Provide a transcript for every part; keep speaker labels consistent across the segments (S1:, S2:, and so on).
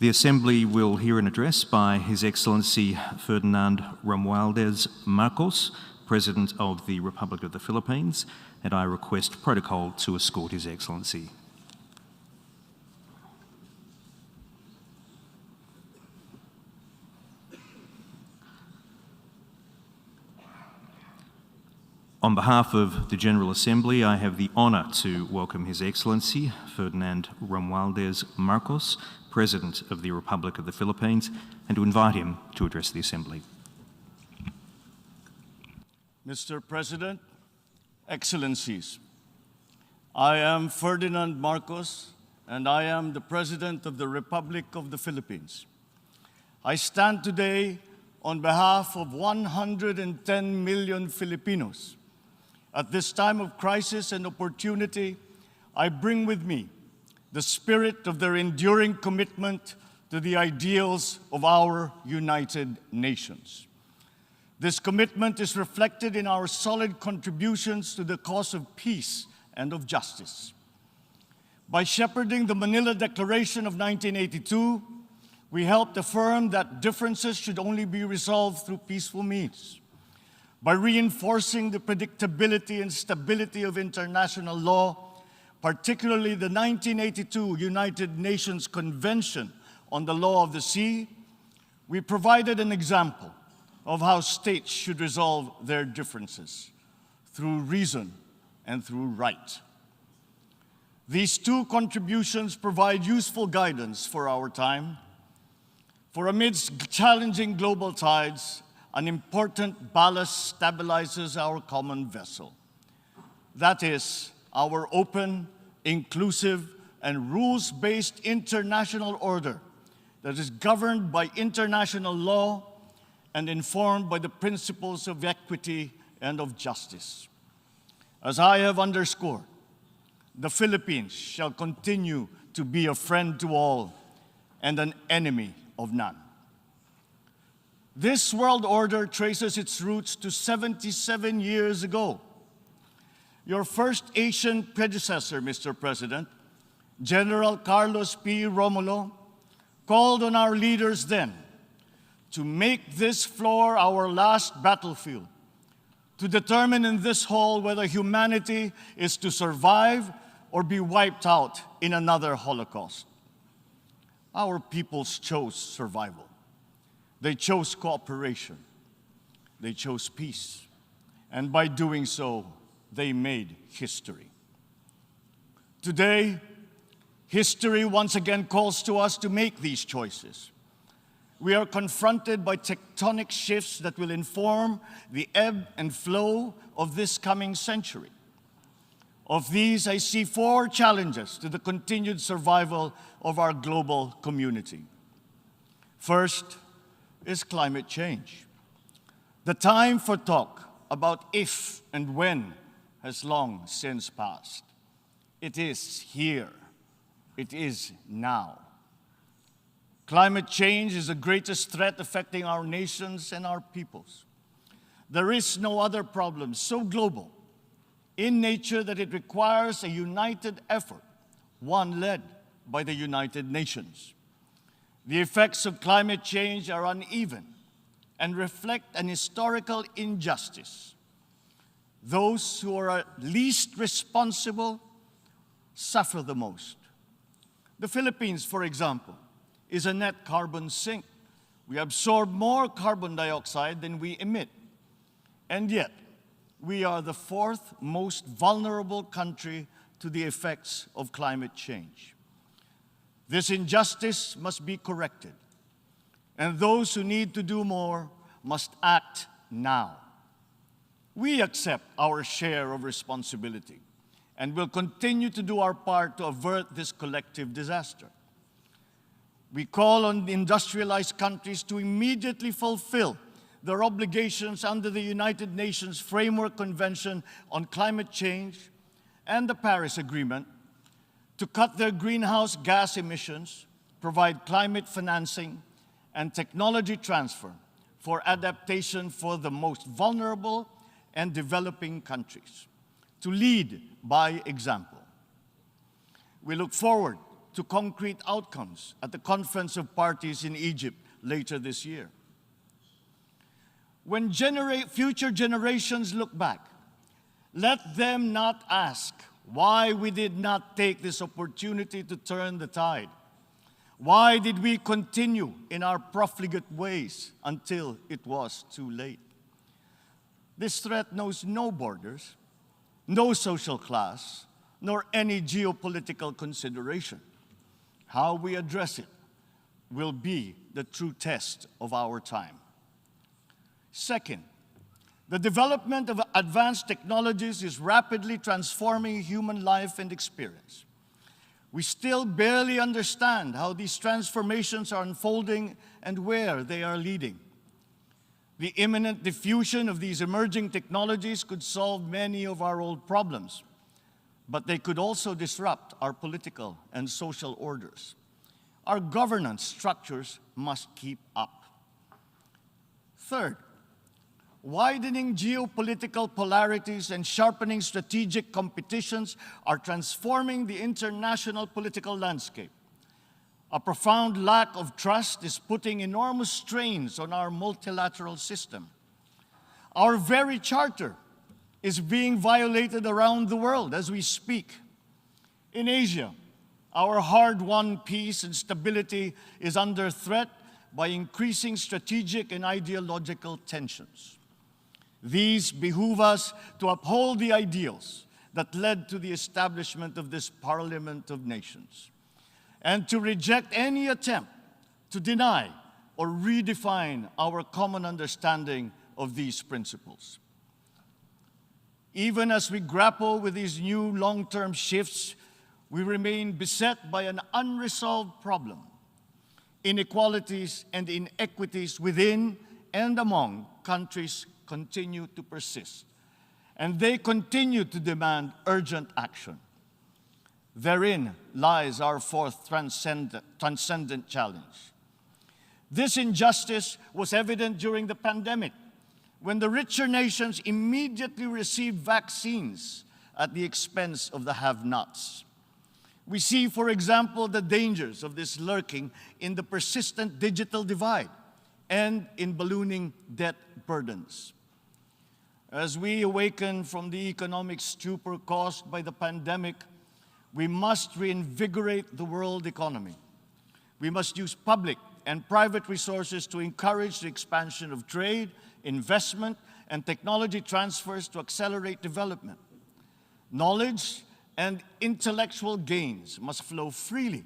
S1: The Assembly will hear an address by His Excellency Ferdinand Romualdez Marcos, President of the Republic of the Philippines, and I request protocol to escort His Excellency. On behalf of the General Assembly, I have the honour to welcome His Excellency Ferdinand Romualdez Marcos, President of the Republic of the Philippines, and to invite him to address the Assembly.
S2: Mr. President, Excellencies, I am Ferdinand Marcos, and I am the President of the Republic of the Philippines. I stand today on behalf of 110 million Filipinos. At this time of crisis and opportunity, I bring with me the spirit of their enduring commitment to the ideals of our United Nations. This commitment is reflected in our solid contributions to the cause of peace and of justice. By shepherding the Manila Declaration of 1982, we helped affirm that differences should only be resolved through peaceful means. By reinforcing the predictability and stability of international law, particularly the 1982 United Nations Convention on the Law of the Sea, we provided an example of how states should resolve their differences through reason and through right. These two contributions provide useful guidance for our time, for amidst challenging global tides, an important ballast stabilizes our common vessel. That is, our open, inclusive, and rules-based international order that is governed by international law and informed by the principles of equity and of justice. As I have underscored, the Philippines shall continue to be a friend to all and an enemy of none. This world order traces its roots to 77 years ago. Your first Asian predecessor, Mr. President, General Carlos P. Romulo, called on our leaders then to make this floor our last battlefield, to determine in this hall whether humanity is to survive or be wiped out in another Holocaust. Our peoples chose survival. They chose cooperation. They chose peace. And by doing so, they made history. Today, history once again calls to us to make these choices. We are confronted by tectonic shifts that will inform the ebb and flow of this coming century. Of these, I see four challenges to the continued survival of our global community. First is climate change. The time for talk about if and when has long since passed. It is here. It is now. Climate change is the greatest threat affecting our nations and our peoples. There is no other problem so global in nature that it requires a united effort, one led by the United Nations. The effects of climate change are uneven and reflect an historical injustice. Those who are least responsible suffer the most. The Philippines, for example, is a net carbon sink. We absorb more carbon dioxide than we emit. And yet, we are the fourth most vulnerable country to the effects of climate change. This injustice must be corrected, and those who need to do more must act now. We accept our share of responsibility and will continue to do our part to avert this collective disaster. We call on the industrialized countries to immediately fulfill their obligations under the United Nations Framework Convention on Climate Change and the Paris Agreement, to cut their greenhouse gas emissions, provide climate financing, and technology transfer for adaptation for the most vulnerable and developing countries, to lead by example. We look forward to concrete outcomes at the Conference of Parties in Egypt later this year. When future generations look back, let them not ask why we did not take this opportunity to turn the tide. Why did we continue in our profligate ways until it was too late? This threat knows no borders, no social class, nor any geopolitical consideration. How we address it will be the true test of our time. Second, the development of advanced technologies is rapidly transforming human life and experience. We still barely understand how these transformations are unfolding and where they are leading. The imminent diffusion of these emerging technologies could solve many of our old problems, but they could also disrupt our political and social orders. Our governance structures must keep up. Third, widening geopolitical polarities and sharpening strategic competitions are transforming the international political landscape. A profound lack of trust is putting enormous strains on our multilateral system. Our very charter is being violated around the world as we speak. In Asia, our hard-won peace and stability is under threat by increasing strategic and ideological tensions. These behoove us to uphold the ideals that led to the establishment of this Parliament of Nations, and to reject any attempt to deny or redefine our common understanding of these principles. Even as we grapple with these new long-term shifts, we remain beset by an unresolved problem. Inequalities and inequities within and among countries continue to persist, and they continue to demand urgent action. Therein lies our fourth transcendent challenge. This injustice was evident during the pandemic, when the richer nations immediately received vaccines at the expense of the have-nots. We see, for example, the dangers of this lurking in the persistent digital divide and in ballooning debt burdens. As we awaken from the economic stupor caused by the pandemic, we must reinvigorate the world economy. We must use public and private resources to encourage the expansion of trade, investment, and technology transfers to accelerate development. Knowledge and intellectual gains must flow freely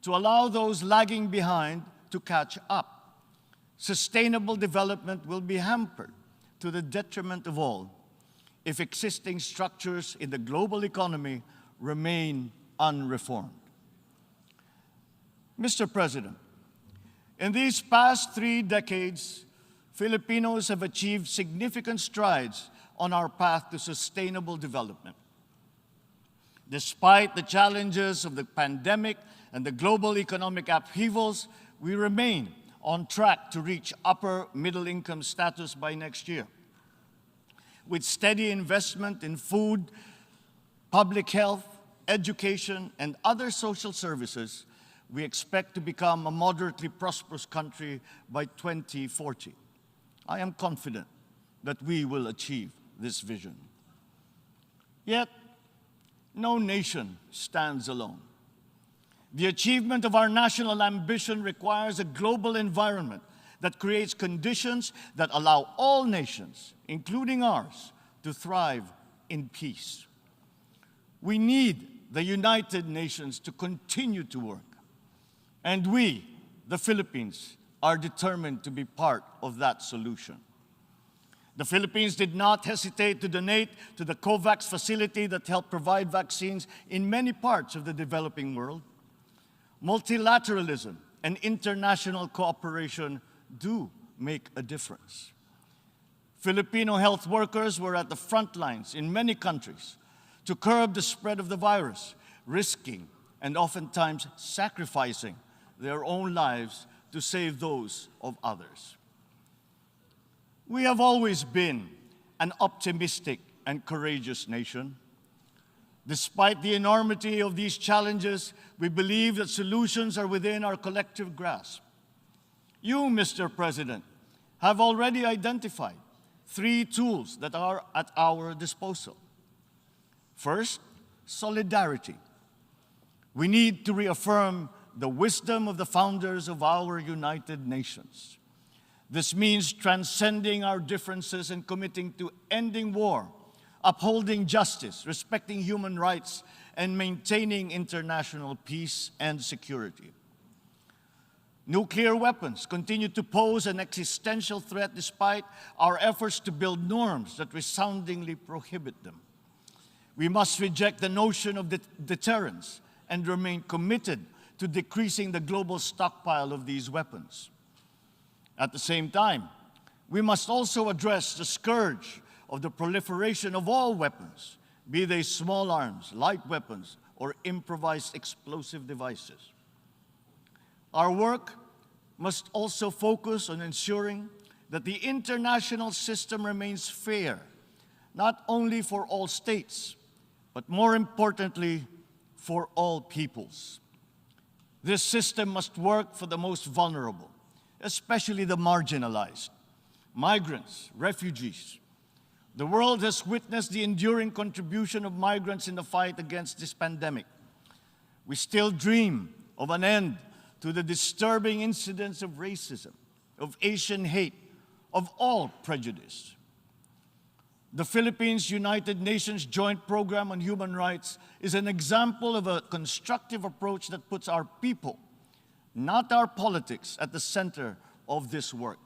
S2: to allow those lagging behind to catch up. Sustainable development will be hampered to the detriment of all if existing structures in the global economy remain unreformed. Mr. President, in these past 3 decades, Filipinos have achieved significant strides on our path to sustainable development. Despite the challenges of the pandemic and the global economic upheavals, we remain on track to reach upper middle income status by next year. With steady investment in food, public health, education, and other social services, we expect to become a moderately prosperous country by 2040. I am confident that we will achieve this vision. Yet, no nation stands alone. The achievement of our national ambition requires a global environment that creates conditions that allow all nations, including ours, to thrive in peace. We need the United Nations to continue to work, and we, the Philippines, are determined to be part of that solution. The Philippines did not hesitate to donate to the COVAX facility that helped provide vaccines in many parts of the developing world. Multilateralism and international cooperation do make a difference. Filipino health workers were at the front lines in many countries to curb the spread of the virus, risking and oftentimes sacrificing their own lives to save those of others. We have always been an optimistic and courageous nation. Despite the enormity of these challenges, we believe that solutions are within our collective grasp. You, Mr. President, have already identified 3 tools that are at our disposal. First, solidarity. We need to reaffirm the wisdom of the founders of our United Nations. This means transcending our differences and committing to ending war, upholding justice, respecting human rights, and maintaining international peace and security. Nuclear weapons continue to pose an existential threat despite our efforts to build norms that resoundingly prohibit them. We must reject the notion of deterrence and remain committed to decreasing the global stockpile of these weapons. At the same time, we must also address the scourge of the proliferation of all weapons, be they small arms, light weapons, or improvised explosive devices. Our work must also focus on ensuring that the international system remains fair, not only for all states, but more importantly, for all peoples. This system must work for the most vulnerable, especially the marginalized, migrants, refugees. The world has witnessed the enduring contribution of migrants in the fight against this pandemic. We still dream of an end to the disturbing incidents of racism, of Asian hate, of all prejudice. The Philippines United Nations Joint Program on Human Rights is an example of a constructive approach that puts our people, not our politics, at the center of this work.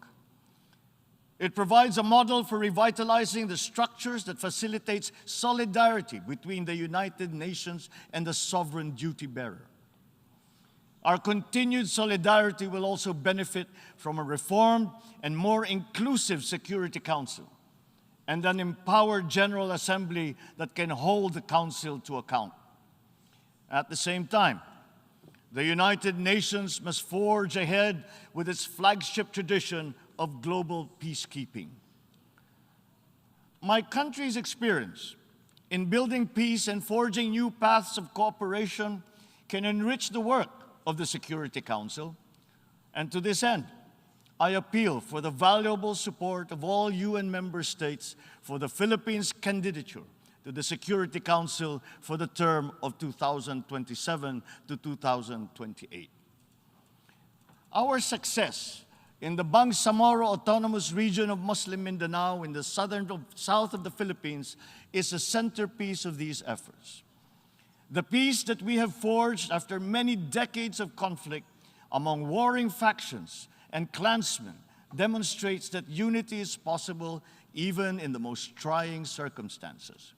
S2: It provides a model for revitalizing the structures that facilitates solidarity between the United Nations and the sovereign duty bearer. Our continued solidarity will also benefit from a reformed and more inclusive Security Council and an empowered General Assembly that can hold the Council to account. At the same time, the United Nations must forge ahead with its flagship tradition of global peacekeeping. My country's experience in building peace and forging new paths of cooperation can enrich the work of the Security Council, and to this end, I appeal for the valuable support of all UN member states for the Philippines' candidature to the Security Council for the term of 2027 to 2028. Our success in the Bangsamoro Autonomous Region of Muslim Mindanao in the south of the Philippines is a centerpiece of these efforts. The peace that we have forged after many decades of conflict among warring factions and clansmen demonstrates that unity is possible even in the most trying circumstances.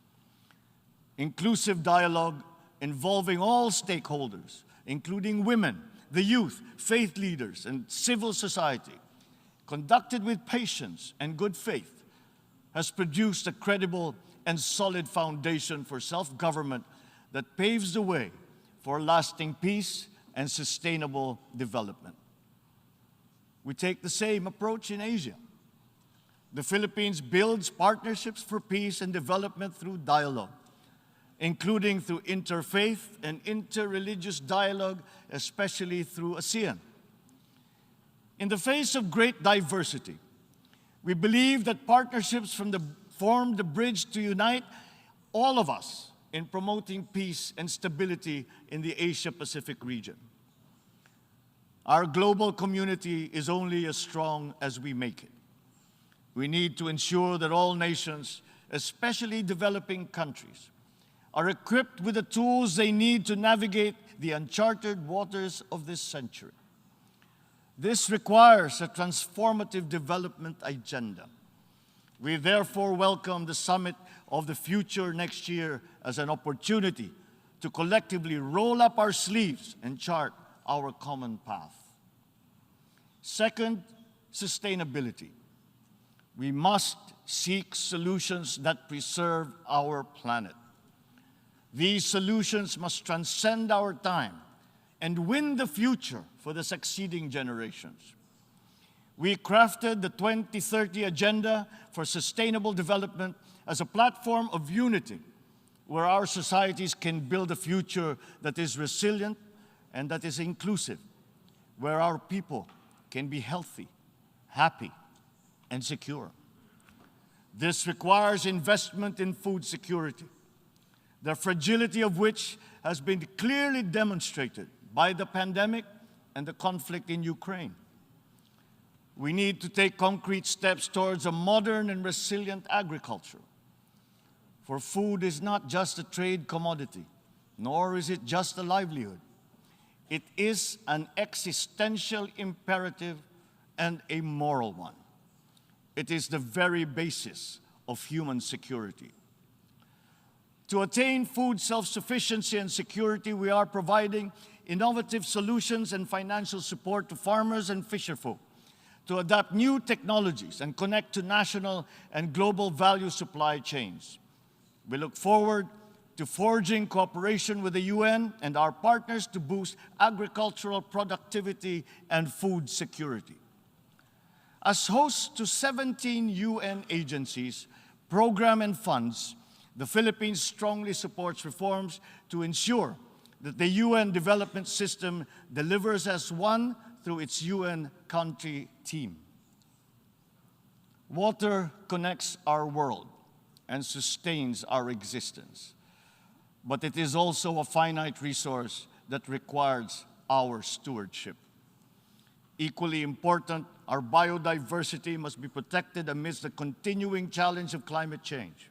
S2: Inclusive dialogue involving all stakeholders, including women, the youth, faith leaders, and civil society, conducted with patience and good faith, has produced a credible and solid foundation for self-government that paves the way for lasting peace and sustainable development. We take the same approach in Asia. The Philippines builds partnerships for peace and development through dialogue, including through interfaith and interreligious dialogue, especially through ASEAN. In the face of great diversity, we believe that partnerships form the bridge to unite all of us in promoting peace and stability in the Asia-Pacific region. Our global community is only as strong as we make it. We need to ensure that all nations, especially developing countries, are equipped with the tools they need to navigate the uncharted waters of this century. This requires a transformative development agenda. We therefore welcome the Summit of the Future next year as an opportunity to collectively roll up our sleeves and chart our common path. Second, sustainability. We must seek solutions that preserve our planet. These solutions must transcend our time and win the future for the succeeding generations. We crafted the 2030 Agenda for Sustainable Development as a platform of unity where our societies can build a future that is resilient and that is inclusive, where our people can be healthy, happy, and secure. This requires investment in food security, the fragility of which has been clearly demonstrated by the pandemic and the conflict in Ukraine. We need to take concrete steps towards a modern and resilient agriculture. For food is not just a trade commodity, nor is it just a livelihood. It is an existential imperative and a moral one. It is the very basis of human security. To attain food self-sufficiency and security, we are providing innovative solutions and financial support to farmers and fisherfolk to adapt new technologies and connect to national and global value supply chains. We look forward to forging cooperation with the UN and our partners to boost agricultural productivity and food security. As hosts to 17 UN agencies, programs, and funds, the Philippines strongly supports reforms to ensure that the UN development system delivers as one through its UN country team. Water connects our world and sustains our existence, but it is also a finite resource that requires our stewardship. Equally important, our biodiversity must be protected amidst the continuing challenge of climate change.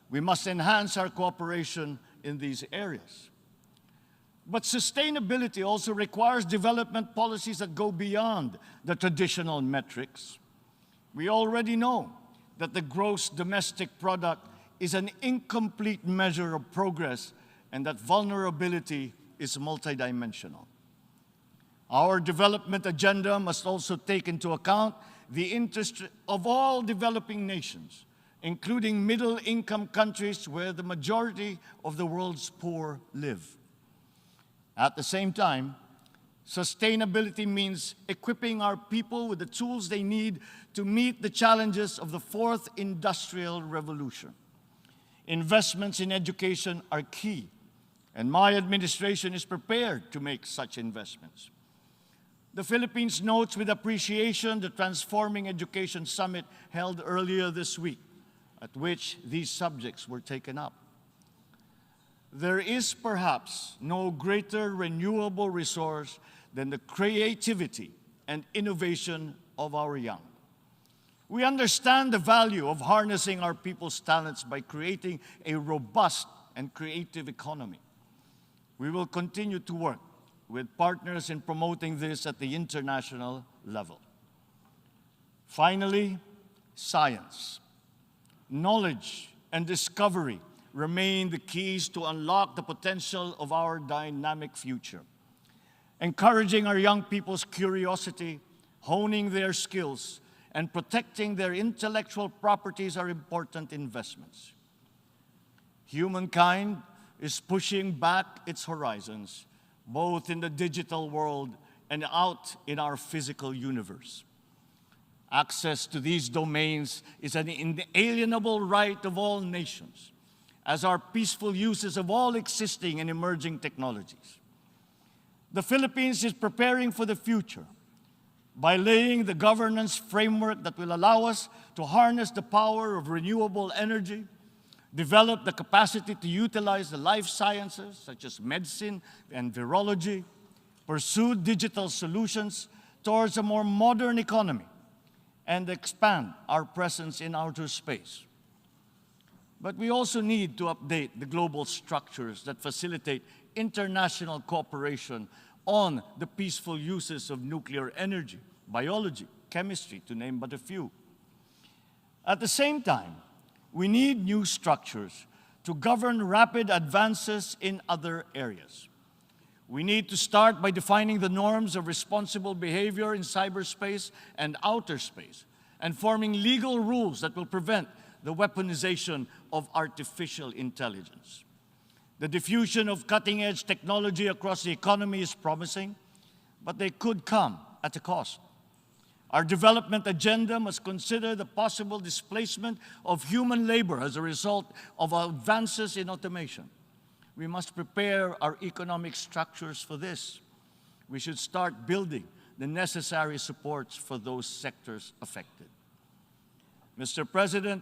S2: We must enhance our cooperation in these areas. But sustainability also requires development policies that go beyond the traditional metrics. We already know that the gross domestic product is an incomplete measure of progress and that vulnerability is multidimensional. Our development agenda must also take into account the interest of all developing nations, including middle-income countries where the majority of the world's poor live. At the same time, sustainability means equipping our people with the tools they need to meet the challenges of the fourth industrial revolution. Investments in education are key, and my administration is prepared to make such investments. The Philippines notes with appreciation the Transforming Education Summit held earlier this week, at which these subjects were taken up. There is perhaps no greater renewable resource than the creativity and innovation of our young. We understand the value of harnessing our people's talents by creating a robust and creative economy. We will continue to work with partners in promoting this at the international level. Finally, science. Knowledge and discovery remain the keys to unlock the potential of our dynamic future. Encouraging our young people's curiosity, honing their skills, and protecting their intellectual properties are important investments. Humankind is pushing back its horizons, both in the digital world and out in our physical universe. Access to these domains is an inalienable right of all nations, as are peaceful uses of all existing and emerging technologies. The Philippines is preparing for the future by laying the governance framework that will allow us to harness the power of renewable energy, develop the capacity to utilize the life sciences, such as medicine and virology, pursue digital solutions towards a more modern economy, and expand our presence in outer space. But we also need to update the global structures that facilitate international cooperation on the peaceful uses of nuclear energy, biology, chemistry, to name but a few. At the same time, we need new structures to govern rapid advances in other areas. We need to start by defining the norms of responsible behavior in cyberspace and outer space, and forming legal rules that will prevent the weaponization of artificial intelligence. The diffusion of cutting-edge technology across the economy is promising, but they could come at a cost. Our development agenda must consider the possible displacement of human labor as a result of advances in automation. We must prepare our economic structures for this. We should start building the necessary supports for those sectors affected. Mr. President,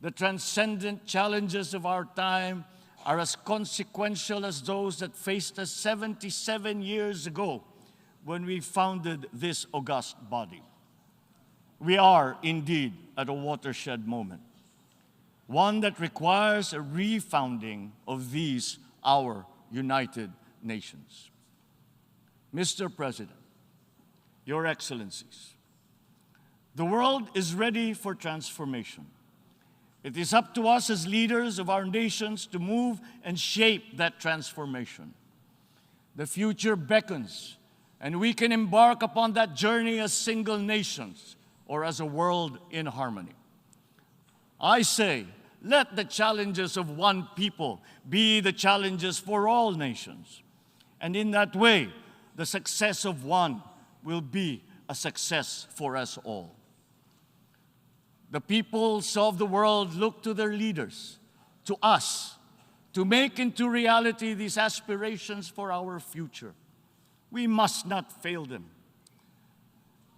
S2: the transcendent challenges of our time are as consequential as those that faced us 77 years ago when we founded this august body. We are indeed at a watershed moment, one that requires a refounding of these, our United Nations. Mr. President, Your Excellencies, the world is ready for transformation. It is up to us as leaders of our nations to move and shape that transformation. The future beckons, and we can embark upon that journey as single nations or as a world in harmony. I say, let the challenges of one people be the challenges for all nations. And in that way, the success of one will be a success for us all. The peoples of the world look to their leaders, to us, to make into reality these aspirations for our future. We must not fail them.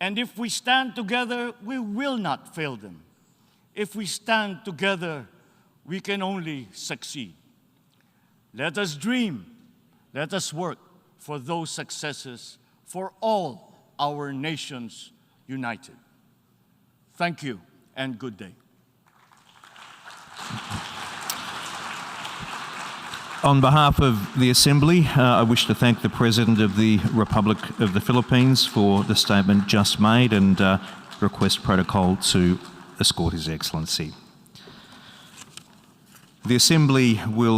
S2: And if we stand together, we will not fail them. If we stand together, we can only succeed. Let us dream, let us work for those successes for all our nations united. Thank you and good day.
S1: On behalf of the Assembly, I wish to thank the President of the Republic of the Philippines for the statement just made and request protocol to escort His Excellency. The Assembly will